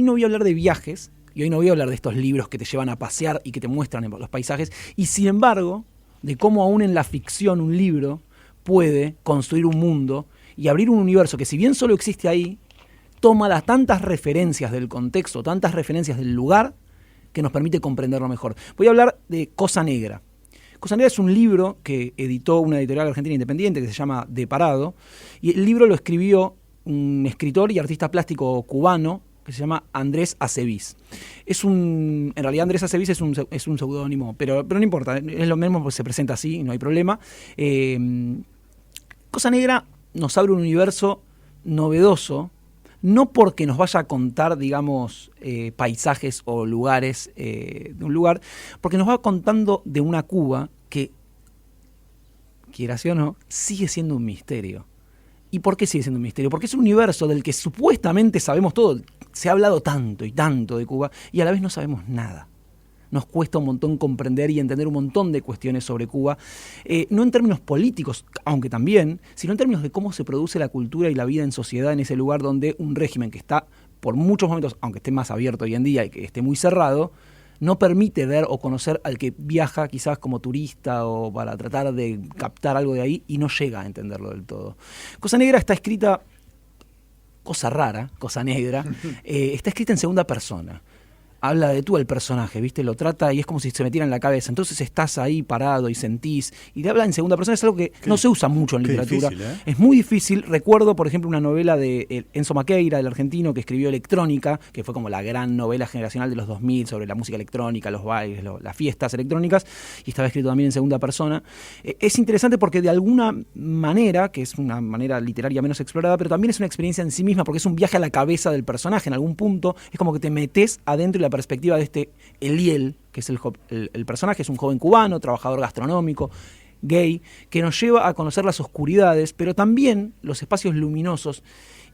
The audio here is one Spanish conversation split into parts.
no voy a hablar de viajes, y hoy no voy a hablar de estos libros que te llevan a pasear y que te muestran los paisajes, y sin embargo, de cómo aún en la ficción un libro puede construir un mundo y abrir un universo que, si bien solo existe ahí, toma las tantas referencias del contexto, tantas referencias del lugar, que nos permite comprenderlo mejor. Voy a hablar de Cosa Negra. Cosa Negra es un libro que editó una editorial argentina independiente que se llama De Parado, y el libro lo escribió un escritor y artista plástico cubano que se llama Andrés Acevis. En realidad Andrés Acevis es un seudónimo, pero no importa, es lo mismo, pues se presenta así, no hay problema. Cosa Negra nos abre un universo novedoso, no porque nos vaya a contar, digamos, paisajes o lugares de un lugar, porque nos va contando de una Cuba que, quiera sí o no, sigue siendo un misterio. ¿Y por qué sigue siendo un misterio? Porque es un universo del que supuestamente sabemos todo. Se ha hablado tanto y tanto de Cuba y a la vez no sabemos nada. Nos cuesta un montón comprender y entender un montón de cuestiones sobre Cuba, no en términos políticos, aunque también, sino en términos de cómo se produce la cultura y la vida en sociedad en ese lugar donde un régimen que está, por muchos momentos, aunque esté más abierto hoy en día y que esté muy cerrado, no permite ver o conocer al que viaja quizás como turista o para tratar de captar algo de ahí y no llega a entenderlo del todo. Cosa Negra está escrita, cosa rara, Cosa Negra, está escrita en segunda persona. Habla de tú el personaje, ¿viste? Lo trata y es como si se metiera en la cabeza. Entonces estás ahí parado y sentís. Y te habla en segunda persona. Es algo que no se usa mucho en literatura. Difícil, ¿eh? Es muy difícil. Recuerdo, por ejemplo, una novela de Enzo Maqueira, el argentino, que escribió Electrónica, que fue como la gran novela generacional de los 2000 sobre la música electrónica, los bailes, las fiestas electrónicas. Y estaba escrito también en segunda persona. Es interesante porque de alguna manera, que es una manera literaria menos explorada, pero también es una experiencia en sí misma, porque es un viaje a la cabeza del personaje. En algún punto es como que te metes adentro y la perspectiva de Eliel, que es el personaje, es un joven cubano, trabajador gastronómico, gay, que nos lleva a conocer las oscuridades, pero también los espacios luminosos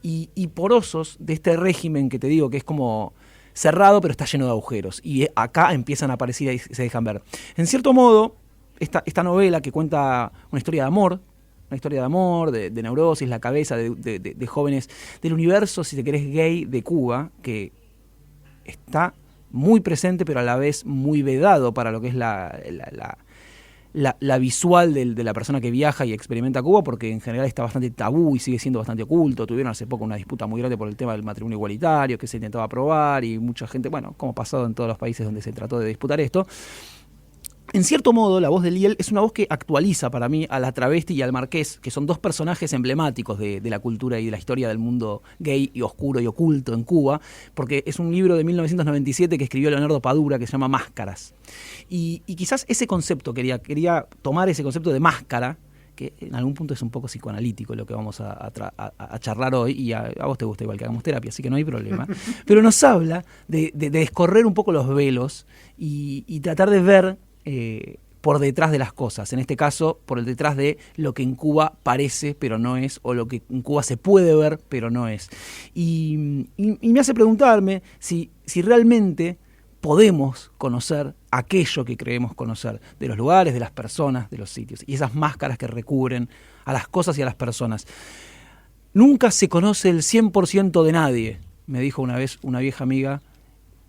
y porosos de este régimen que te digo que es como cerrado, pero está lleno de agujeros. Y acá empiezan a aparecer y se dejan ver. En cierto modo, esta novela que cuenta una historia de amor, de neurosis, la cabeza de jóvenes del universo, si te querés, gay de Cuba, que está muy presente, pero a la vez muy vedado para lo que es la visual de la persona que viaja y experimenta Cuba, porque en general está bastante tabú y sigue siendo bastante oculto. Tuvieron hace poco una disputa muy grande por el tema del matrimonio igualitario que se intentaba aprobar y mucha gente, bueno, como ha pasado en todos los países donde se trató de disputar esto. En cierto modo, la voz de Eliel es una voz que actualiza para mí a la travesti y al marqués, que son dos personajes emblemáticos de la cultura y de la historia del mundo gay y oscuro y oculto en Cuba, porque es un libro de 1997 que escribió Leonardo Padura que se llama Máscaras. Y quizás ese concepto, quería tomar ese concepto de máscara, que en algún punto es un poco psicoanalítico lo que vamos a charlar hoy, y a vos te gusta igual que hagamos terapia, así que no hay problema, pero nos habla de descorrer un poco los velos y tratar de ver por detrás de las cosas, en este caso por el detrás de lo que en Cuba parece pero no es, o lo que en Cuba se puede ver pero no es. Y me hace preguntarme si realmente podemos conocer aquello que creemos conocer, de los lugares, de las personas, de los sitios, y esas máscaras que recubren a las cosas y a las personas. Nunca se conoce el 100% de nadie, me dijo una vez una vieja amiga,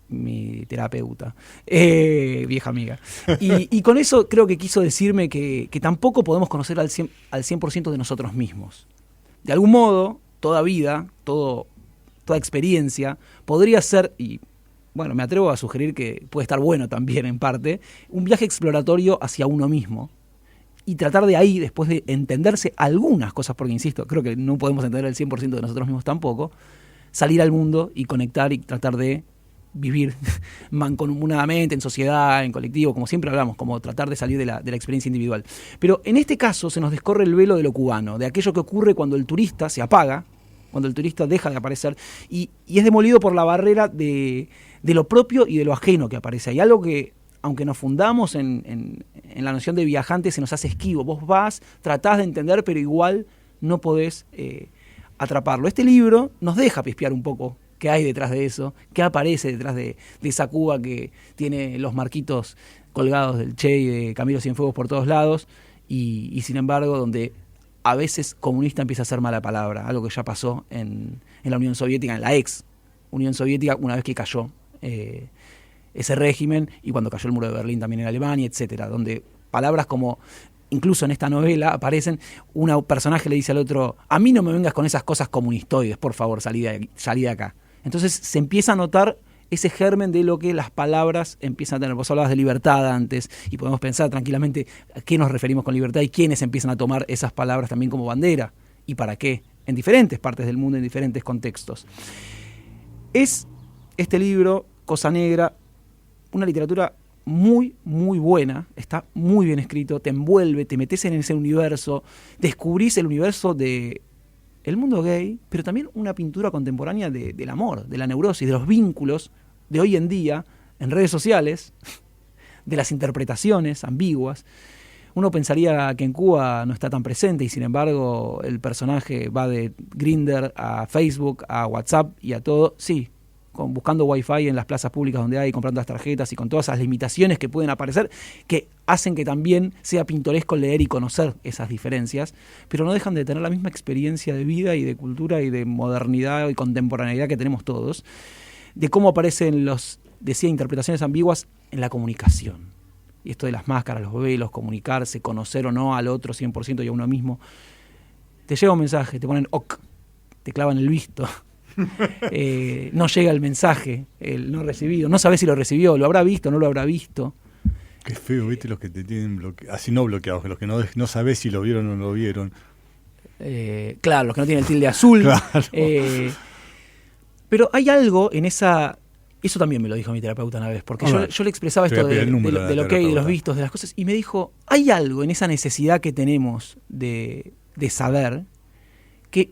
mi terapeuta, vieja amiga. Y con eso creo que quiso decirme que tampoco podemos conocer al 100% de nosotros mismos. De algún modo, toda vida, toda experiencia, podría ser, y bueno, me atrevo a sugerir que puede estar bueno también en parte, un viaje exploratorio hacia uno mismo, y tratar de ahí, después de entenderse algunas cosas, porque insisto, creo que no podemos entender el 100% de nosotros mismos tampoco, salir al mundo y conectar y tratar de vivir mancomunadamente, en sociedad, en colectivo, como siempre hablamos, como tratar de salir de la experiencia individual. Pero en este caso se nos descorre el velo de lo cubano, de aquello que ocurre cuando el turista se apaga, cuando el turista deja de aparecer y es demolido por la barrera de lo propio y de lo ajeno que aparece. Hay algo que, aunque nos fundamos en la noción de viajante, se nos hace esquivo. Vos vas, tratás de entender, pero igual no podés atraparlo. Este libro nos deja pispear un poco qué hay detrás de eso, qué aparece detrás de esa Cuba que tiene los marquitos colgados del Che y de Camilo Cienfuegos por todos lados, y sin embargo donde a veces comunista empieza a ser mala palabra, algo que ya pasó en la Unión Soviética, en la ex Unión Soviética una vez que cayó ese régimen, y cuando cayó el muro de Berlín también en Alemania, etcétera, donde palabras como, incluso en esta novela aparecen, un personaje le dice al otro, a mí no me vengas con esas cosas comunistoides, por favor, salí de acá. Entonces se empieza a notar ese germen de lo que las palabras empiezan a tener. Vos hablabas de libertad antes, y podemos pensar tranquilamente a qué nos referimos con libertad y quiénes empiezan a tomar esas palabras también como bandera, y para qué, en diferentes partes del mundo, en diferentes contextos. Es este libro, Cosa Negra, una literatura muy, muy buena, está muy bien escrito, te envuelve, te metes en ese universo, descubrís el universo de el mundo gay, pero también una pintura contemporánea del amor, de la neurosis, de los vínculos de hoy en día, en redes sociales, de las interpretaciones ambiguas. Uno pensaría que en Cuba no está tan presente, y sin embargo el personaje va de Grindr a Facebook, a WhatsApp y a todo, sí, buscando wifi en las plazas públicas donde hay, comprando las tarjetas y con todas esas limitaciones que pueden aparecer, que hacen que también sea pintoresco leer y conocer esas diferencias, pero no dejan de tener la misma experiencia de vida y de cultura y de modernidad y contemporaneidad que tenemos todos, de cómo aparecen decía, interpretaciones ambiguas en la comunicación. Y esto de las máscaras, los velos, comunicarse, conocer o no al otro 100% y a uno mismo. Te llega un mensaje, te ponen ok, te clavan el visto. No llega el mensaje, el no recibido, no sabes si lo recibió, lo habrá visto, no lo habrá visto. Qué feo, ¿viste? Los que te tienen así no bloqueados, los que no sabes si lo vieron o no lo vieron. Claro, los que no tienen el tilde azul. Claro. Pero hay algo en esa... Eso también me lo dijo mi terapeuta una vez, porque yo le expresaba esto de lo que hay, de los vistos, de las cosas, y me dijo, hay algo en esa necesidad que tenemos de saber, que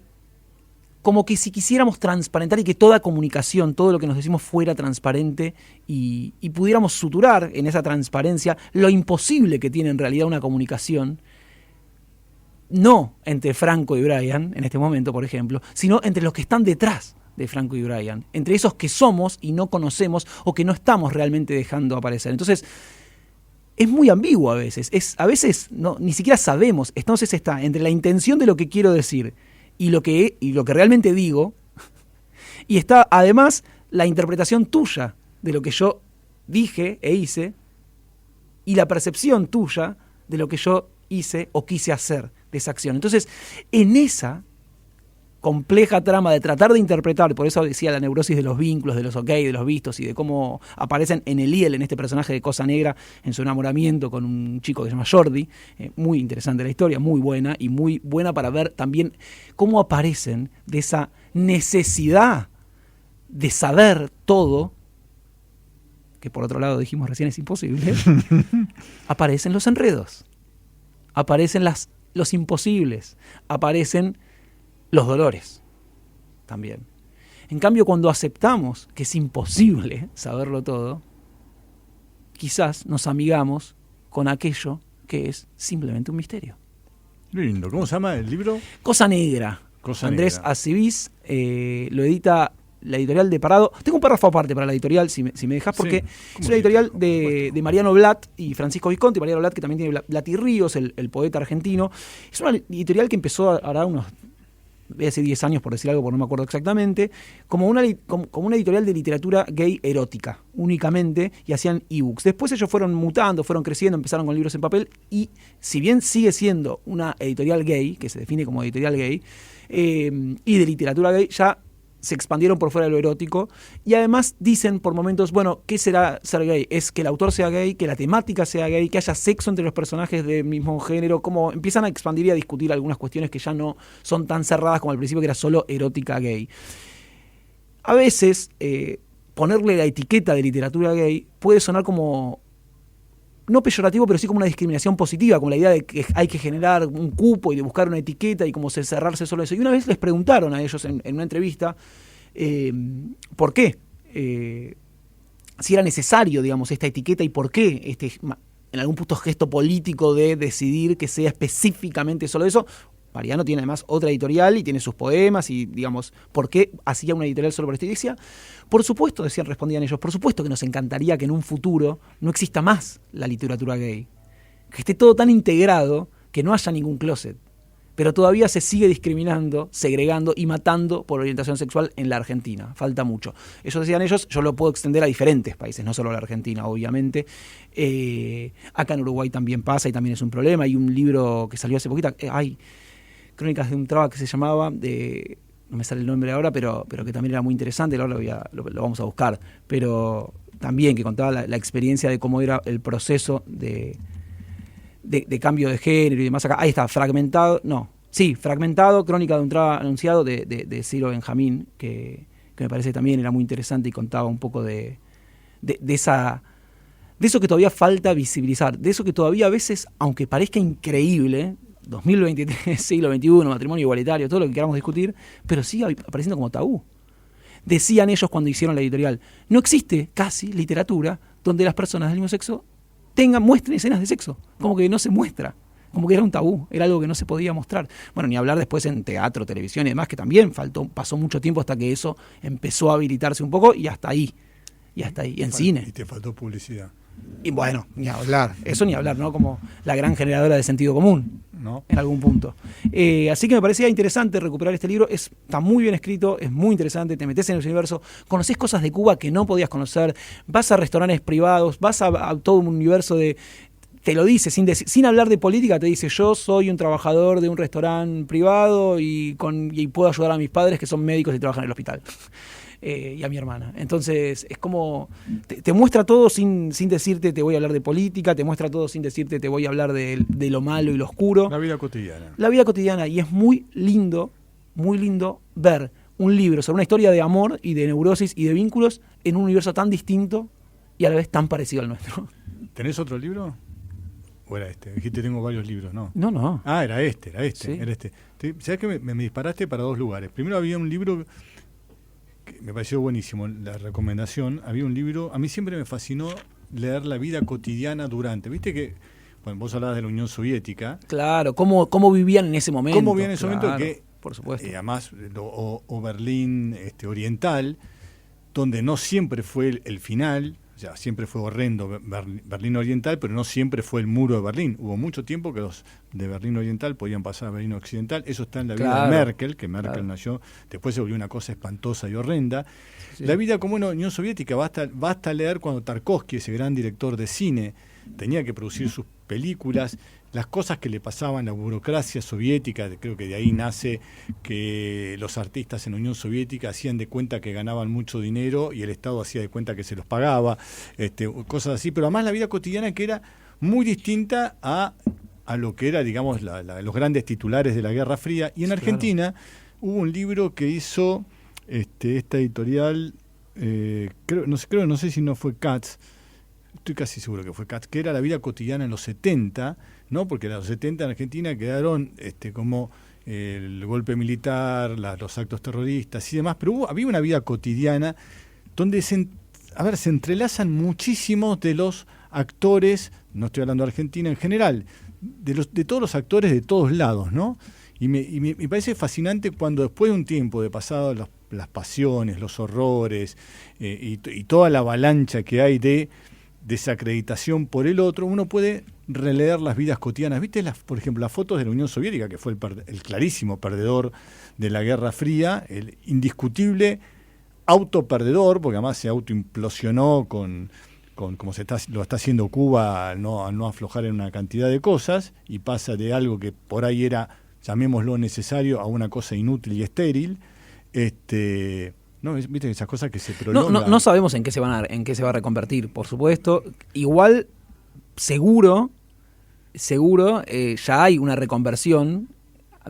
como que si quisiéramos transparentar y que toda comunicación, todo lo que nos decimos fuera transparente y pudiéramos suturar en esa transparencia lo imposible que tiene en realidad una comunicación, no entre Franco y Brian, en este momento, por ejemplo, sino entre los que están detrás de Franco y Brian, entre esos que somos y no conocemos o que no estamos realmente dejando aparecer. Entonces, es muy ambiguo a veces, a veces no, ni siquiera sabemos, entonces está entre la intención de lo que quiero decir y lo que realmente digo, y está además la interpretación tuya de lo que yo dije e hice, y la percepción tuya de lo que yo hice o quise hacer de esa acción. Entonces, en esa compleja trama de tratar de interpretar, por eso decía la neurosis de los vínculos, de los ok, de los vistos, y de cómo aparecen en Eliel, en este personaje de Cosa Negra, en su enamoramiento con un chico que se llama Jordi. Muy interesante la historia, muy buena, y muy buena para ver también cómo aparecen de esa necesidad de saber todo, que por otro lado dijimos recién es imposible, aparecen los enredos, aparecen los imposibles, aparecen los dolores también. En cambio, cuando aceptamos que es imposible saberlo todo, quizás nos amigamos con aquello que es simplemente un misterio. Lindo. ¿Cómo se llama el libro? Cosa Negra. Andrés Acevís, lo edita la editorial de Parado. Tengo un párrafo aparte para la editorial, si me dejas, porque sí, es una editorial de Mariano Blatt y Francisco Visconti. Mariano Blatt, que también tiene Blatt y Ríos, el poeta argentino. Es una editorial que empezó ahora unos, voy a decir 10 años por decir algo, porque no me acuerdo exactamente, como una editorial de literatura gay erótica, únicamente, y hacían ebooks. Después ellos fueron mutando, fueron creciendo, empezaron con libros en papel, y si bien sigue siendo una editorial gay, que se define como editorial gay, y de literatura gay, ya se expandieron por fuera de lo erótico, y además dicen por momentos, bueno, ¿qué será ser gay? Es que el autor sea gay, que la temática sea gay, que haya sexo entre los personajes del mismo género, como empiezan a expandir y a discutir algunas cuestiones que ya no son tan cerradas como al principio, que era solo erótica gay. A veces, ponerle la etiqueta de literatura gay puede sonar como, no peyorativo, pero sí como una discriminación positiva, como la idea de que hay que generar un cupo y de buscar una etiqueta y como cerrarse solo eso. Y una vez les preguntaron a ellos en una entrevista por qué, si era necesario, digamos, esta etiqueta y por qué en algún punto gesto político de decidir que sea específicamente solo eso. Mariano tiene además otra editorial y tiene sus poemas y, digamos, ¿por qué hacía una editorial solo por esto? Y decía, por supuesto, respondían ellos, por supuesto que nos encantaría que en un futuro no exista más la literatura gay, que esté todo tan integrado que no haya ningún closet, pero todavía se sigue discriminando, segregando y matando por orientación sexual en la Argentina. Falta mucho. Eso decían ellos, yo lo puedo extender a diferentes países, no solo a la Argentina, obviamente. Acá en Uruguay también pasa y también es un problema. Hay un libro que salió hace poquito, hay Crónicas de un Traba, que se llamaba, no me sale el nombre ahora, pero que también era muy interesante, ahora lo vamos a buscar, pero también que contaba la experiencia de cómo era el proceso de cambio de género y demás acá. Ahí está, Fragmentado, Crónica de un Traba anunciado de Ciro Benjamín, que me parece también era muy interesante y contaba un poco de eso que todavía falta visibilizar, de eso que todavía a veces, aunque parezca increíble, 2023, siglo XXI, matrimonio igualitario, todo lo que queramos discutir, pero sigue apareciendo como tabú. Decían ellos cuando hicieron la editorial, no existe casi literatura donde las personas del mismo sexo muestren escenas de sexo, como que no se muestra, como que era un tabú, era algo que no se podía mostrar. Bueno, ni hablar después en teatro, televisión y demás, que también pasó mucho tiempo hasta que eso empezó a habilitarse un poco y hasta ahí, y en cine. Y te faltó publicidad. Y bueno, ni hablar, eso ni hablar, ¿no? Como la gran generadora de sentido común, ¿no? En algún punto. Así que me parecía interesante recuperar este libro, está muy bien escrito, es muy interesante, te metes en el universo, conocés cosas de Cuba que no podías conocer, vas a restaurantes privados, vas a todo un universo te lo dice, sin hablar de política, te dice, yo soy un trabajador de un restaurante privado y puedo ayudar a mis padres que son médicos y trabajan en el hospital. Y a mi hermana. Entonces, es como, te muestra todo sin decirte te voy a hablar de política, te muestra todo sin decirte te voy a hablar de lo malo y lo oscuro. La vida cotidiana. La vida cotidiana, y es muy lindo ver un libro sobre una historia de amor y de neurosis y de vínculos en un universo tan distinto y a la vez tan parecido al nuestro. ¿Tenés otro libro? ¿O era este? Dijiste tengo varios libros, ¿no? No. Ah, era este. Sí. ¿Sabés que me disparaste para dos lugares? Primero había un libro que me pareció buenísimo, la recomendación. Había un libro, a mí siempre me fascinó leer la vida cotidiana durante. Viste que, bueno, vos hablabas de la Unión Soviética. Claro, cómo vivían en ese momento. ¿Cómo vivían en ese momento? Que, por supuesto. Además, o Berlín oriental, donde no siempre fue el final. O sea, siempre fue horrendo Berlín Oriental, pero no siempre fue el muro de Berlín. Hubo mucho tiempo que los de Berlín Oriental podían pasar a Berlín Occidental. Eso está en la vida de Merkel, que Merkel nació, después se volvió una cosa espantosa y horrenda. Sí. La vida como en la Unión Soviética, basta leer cuando Tarkovsky, ese gran director de cine, tenía que producir sus películas, las cosas que le pasaban, la burocracia soviética, creo que de ahí nace que los artistas en la Unión Soviética hacían de cuenta que ganaban mucho dinero y el Estado hacía de cuenta que se los pagaba, cosas así, pero además la vida cotidiana que era muy distinta a lo que era, digamos, los grandes titulares de la Guerra Fría. Y en Argentina hubo un libro que hizo esta editorial, no sé si no fue Katz, estoy casi seguro que fue Katz, que era la vida cotidiana en los 70, ¿no? Porque en los 70 en Argentina quedaron como el golpe militar, los actos terroristas y demás, pero había una vida cotidiana donde se entrelazan muchísimos de los actores, no estoy hablando de Argentina en general, de todos los actores de todos lados, ¿no? Y me parece fascinante cuando después de un tiempo de pasado las pasiones, los horrores y toda la avalancha que hay de desacreditación por el otro, uno puede releer las vidas cotidianas. ¿Viste, por ejemplo, las fotos de la Unión Soviética, que fue el clarísimo perdedor de la Guerra Fría, el indiscutible autoperdedor, porque además se autoimplosionó con como lo está haciendo Cuba al no aflojar en una cantidad de cosas, y pasa de algo que por ahí era, llamémoslo necesario, a una cosa inútil y estéril. No, viste esas cosas que se prolongan. No sabemos en qué se va a reconvertir, por supuesto. Igual, seguro, ya hay una reconversión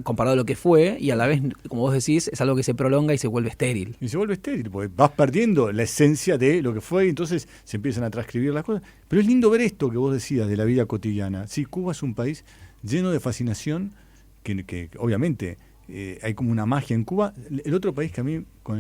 comparado a lo que fue, y a la vez, como vos decís, es algo que se prolonga y se vuelve estéril. Y se vuelve estéril, porque vas perdiendo la esencia de lo que fue, y entonces se empiezan a transcribir las cosas. Pero es lindo ver esto que vos decías de la vida cotidiana. Sí, Cuba es un país lleno de fascinación, que obviamente hay como una magia en Cuba. El otro país que a mí, con